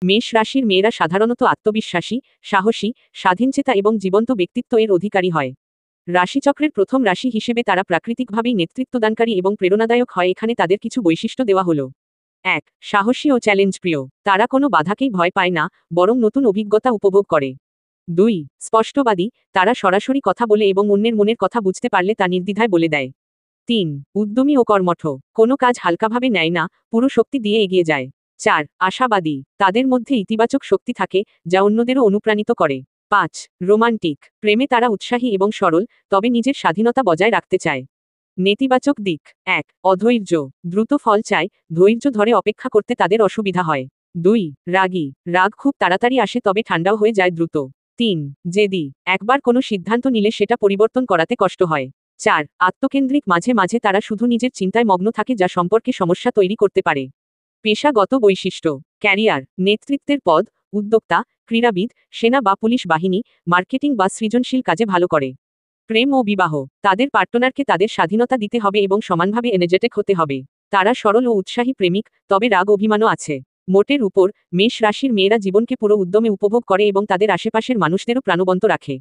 মেষ রাশির মেয়েরা সাধারণত আত্মবিশ্বাসী, সাহসী, স্বাধীনচেতা এবং জীবন্ত ব্যক্তিত্ব এর অধিকারী হয়। রাশিচক্রের প্রথম রাশি হিসেবে তারা প্রাকৃতিকভাবেই নেতৃত্বদানকারী এবং প্রেরণাদায়ক হয়। এখানে তাদের কিছু বৈশিষ্ট্য দেওয়া হলো। ১. সাহসী ও চ্যালেঞ্জ প্রিয়। তারা কোনো বাধাকেই ভয় পায় না, বরং নতুন অভিজ্ঞতা উপভোগ করে। ২. স্পষ্টবাদী। তারা সরাসরি কথা বলে এবং অন্যের মনের কথা বুঝতে পারলে তা নির্দ্বিধায় বলে দেয়। ৩. উদ্যমী ও কর্মঠ। কোনো কাজ হালকাভাবে নেয় না, পুরো শক্তি দিয়ে এগিয়ে যায়। ৪. আশাবাদী। তাদের মধ্যে ইতিবাচক শক্তি থাকে, যা অন্যদেরও অনুপ্রাণিত করে। ৫. রোমান্টিক। প্রেমে তারা উৎসাহী এবং সরল, তবে নিজের স্বাধীনতা বজায় রাখতে চায়। নেতিবাচক দিক। ১. অধৈর্য। দ্রুত ফল চায়, ধৈর্য ধরে অপেক্ষা করতে তাদের অসুবিধা হয়। ২. রাগী। রাগ খুব তাড়াতাড়ি আসে তবে ঠান্ডাও হয়ে যায় দ্রুত। ৩. জেদি। একবার কোনো সিদ্ধান্ত নিলে সেটা পরিবর্তন করাতে কষ্ট হয়। ৪. আত্মকেন্দ্রিক। মাঝে মাঝে তারা শুধু নিজের চিন্তায় মগ্ন থাকে, যা সম্পর্কে সমস্যা তৈরি করতে পারে। পেশাগত বৈশিষ্ট্য। ক্যারিয়ার, নেতৃত্বের পদ, উদ্যোক্তা, ক্রীড়াবিদ, সেনা বা পুলিশ বাহিনী, মার্কেটিং বা সৃজনশীল কাজে ভালো করে। প্রেম ও বিবাহ। তাদের পার্টনারকে তাদের স্বাধীনতা দিতে হবে এবং সমানভাবে এনার্জেটিক হতে হবে। তারা সরল ও উৎসাহী প্রেমিক, তবে রাগ অভিমানও আছে। মোটের উপর, মেষ রাশির মেয়েরা জীবনকে পুরো উদ্যমে উপভোগ করে এবং তাদের আশেপাশের মানুষদেরও প্রাণবন্ত রাখে।